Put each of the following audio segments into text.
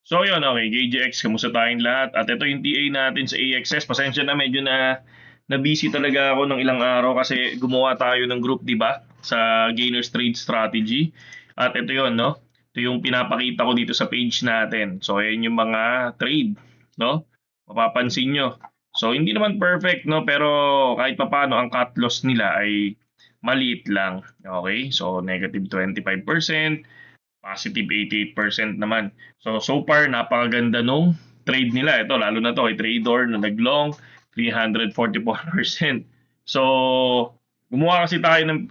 So yun, okay, KGX, kamusta tayong lahat? At ito yung TA natin sa AXS. Pasensya na, medyo na busy talaga ako ng ilang araw kasi gumawa tayo ng group, di ba? Sa Gainers Trade Strategy. At ito yun, no? Ito yung pinapakita ko dito sa page natin. So ayan yung mga trade, no? Mapapansin nyo. So hindi naman perfect, no? Pero kahit papaano, ang cut loss nila ay maliit lang. Okay? So negative 25%. Positive 88% naman. So far, napakaganda nung trade nila. Ito, lalo na to kay Trader na nag-long, 344%. So, gumawa kasi tayo ng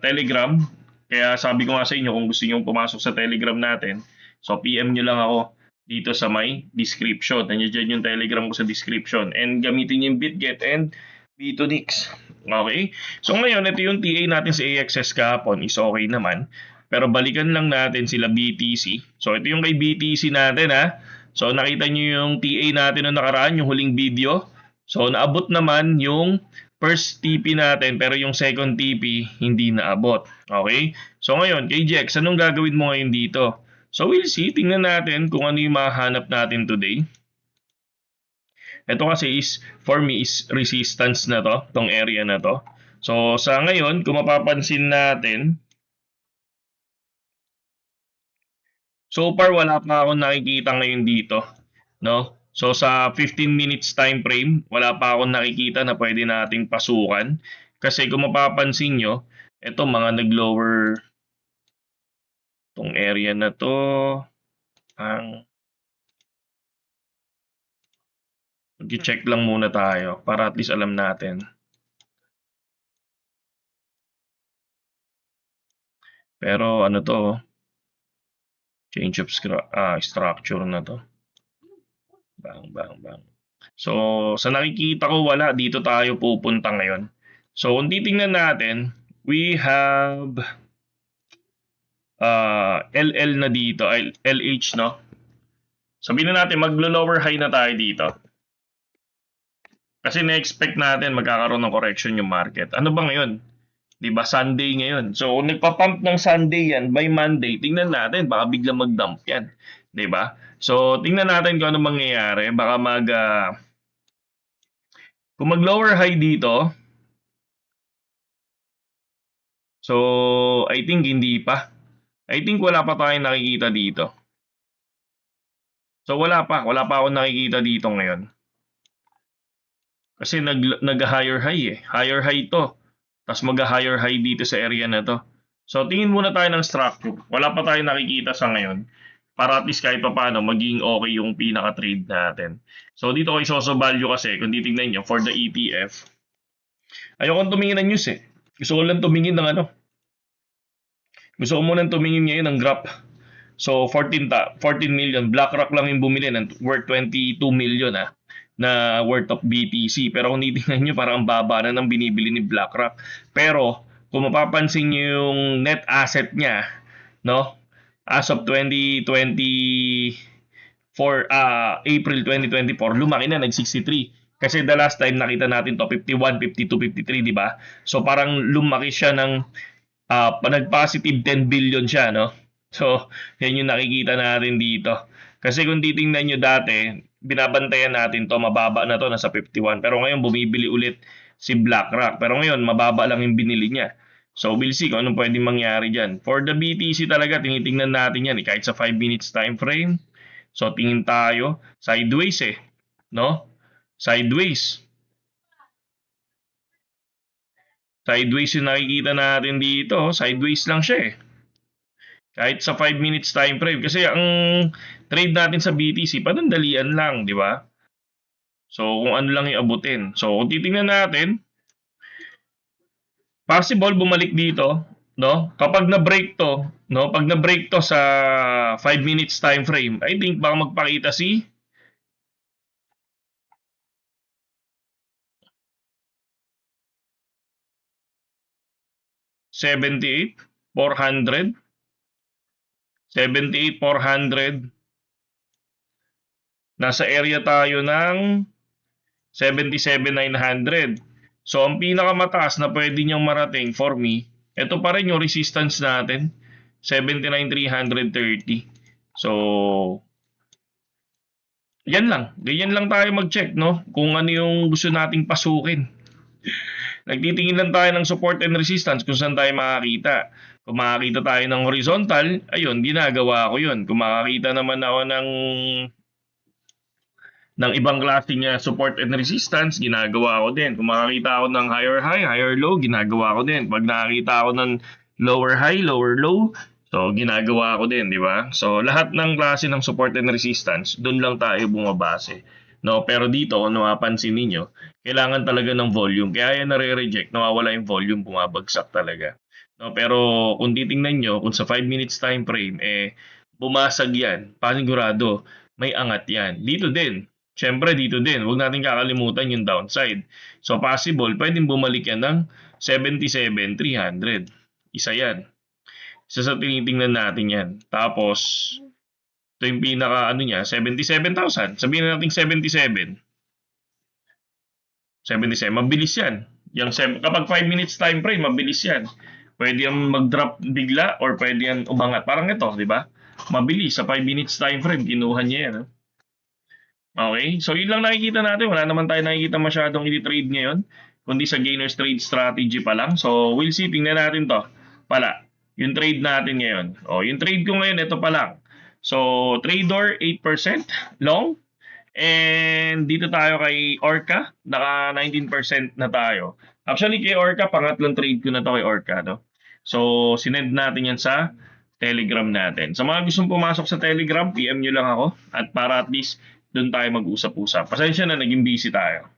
Telegram. Kaya sabi ko nga sa inyo, kung gusto niyo pumasok sa Telegram natin, so PM nyo lang ako dito sa may description. Nandiyan dyan yung Telegram ko sa description. And gamitin yung BitGet and B2Nix. Okay? So ngayon, ito yung TA natin sa AXS kahapon is okay naman. Pero balikan lang natin sila BTC. So ito yung kay BTC natin ha. So nakita nyo yung TA natin noong nakaraan, yung huling video. So naabot naman yung first TP natin pero yung second TP hindi naabot. Okay? So ngayon, kay Jex, anong gagawin mo ngayon dito? So we'll see. Tingnan natin kung ano yung mahanap natin today. Ito kasi is, for me, is resistance na to, tong area na to. So sa ngayon, kung mapapansin natin, so far, wala pa akong nakikita ngayon dito, no? So sa 15 minutes time frame, wala pa akong nakikita na pwede nating pasukan. Kasi kung mapapansin nyo, ito mga nag-lower tong area na to. Mag-check lang muna tayo para at least alam natin. Pero ano to, change of structure na to. Bang, bang, bang. So, sa nakikita ko wala, dito tayo pupunta ngayon. So, kung titingnan natin, we have LL na dito, LH, no? Sabihin na natin, maglo-lower high na tayo dito. Kasi na-expect natin magkakaroon ng correction yung market. Ano ba ngayon? 'Di ba Sunday ngayon? So, kung nagpa-pump ng Sunday yan, by Monday, tingnan natin, baka biglang mag-dump yan. 'Di ba? So, tingnan natin kung ano mangyayari. Baka kung mag-lower high dito, so, I think hindi pa. I think wala pa tayong nakikita dito. So, wala pa akong nakikita dito ngayon. Kasi nag-higher high eh. Higher high to. Tapos mag-higher high dito sa area na to. So, tingin muna tayo ng structure. Wala pa tayong nakikita sa ngayon. Para at least kahit pa paano, maging okay yung pinaka-trade natin. So, dito ko isoso value kasi, kung titignan nyo, for the ETF, ayokong tumingin ng news eh. Gusto ko lang tumingin ng ano. Gusto ko muna tumingin ngayon ng graph. So, 14 million. BlackRock lang yung bumili ng worth 22 million na worth of BTC. Pero kung titingnan nyo, parang ang baba na ng binibili ni BlackRock. Pero, kung mapapansin nyo yung net asset niya, no? As of 2024, April 2024, lumaki na, nag-63. Kasi the last time nakita natin to, 51, 52, 53, di ba? So, parang lumaki siya ng nag-positive 10 billion siya, no? So, yan yung nakikita natin dito. Kasi kung titingnan nyo dati, binabantayan natin to, mababa na to, nasa 51. Pero ngayon, bumibili ulit si BlackRock. Pero ngayon, mababa lang yung binili niya. So, we'll see kung anong pwedeng mangyari dyan. For the BTC talaga, tinitingnan natin yan. Kahit sa 5 minutes time frame. So, tingin tayo. Sideways eh. No? Sideways. Sideways yung nakikita natin dito. Sideways lang siya eh. Kahit sa 5 minutes time frame. Kasi ang trade natin sa BTC, panandalian lang, di ba? So, kung ano lang yung abutin. So, kung titingnan natin, possible bumalik dito, no? Kapag na-break to, no? Pag na-break to sa 5 minutes time frame, I think baka magpakita si 78, 400, 78, 400. Nasa area tayo ng 77,900. So, ang pinakamataas na pwede niyang marating for me, ito pa rin yung resistance natin, 79,330. So, Yan lang. Ganyan lang tayo mag-check, no? Kung ano yung gusto nating pasukin. Nagtitingin lang tayo ng support and resistance kung saan tayo makakita. Kung makakita tayo ng horizontal, ayun, ginagawa ko yun. Kung makakita naman ako ng ibang klaseng support and resistance, ginagawa ko din. Kung makakita ako ng higher high, higher low, ginagawa ko din. Pag nakakita ako ng lower high, lower low, so ginagawa ko din, di ba? So lahat ng klase ng support and resistance, doon lang tayo bumabase. No, pero dito kung napapansin ninyo, kailangan talaga ng volume. Kaya yan nare-reject, nawawala yung volume, bumabagsak talaga. No, pero kung titingnan nyo, kung sa 5 minutes time frame, bumasag yan, panigurado, may angat yan. Dito din, syempre dito din, huwag natin kakalimutan yung downside. So possible, pwedeng bumalik yan ng 77,300. Isa yan. Isa sa tinitingnan natin yan. Tapos, ito yung pinaka ano niya, 77,000. Sabihin na natin 77. 77, mabilis yan. Kapag 5 minutes time frame, mabilis yan. Pwede yan mag-drop bigla or pwede yan umangat. Parang ito, di ba? Mabilis, sa 5 minutes time frame, kinuha niya yan. Okay? So, yun lang nakikita natin. Wala naman tayo nakikita masyadong i-trade ngayon, kundi sa gainers trade strategy pa lang. So, we'll see. Tingnan natin to. Pala, yung trade natin ngayon. O, yung trade ko ngayon, ito pa lang. So, Trader 8% long. And dito tayo kay Orca, naka 19% na tayo. Actually, kay Orca, pangatlong trade ko na to kay Orca, no? So, sinend natin yan sa Telegram natin. Sa mga gustong pumasok sa Telegram, PM nyo lang ako. At para at least doon tayo mag-usap-usap. Pasensya na, naging busy tayo.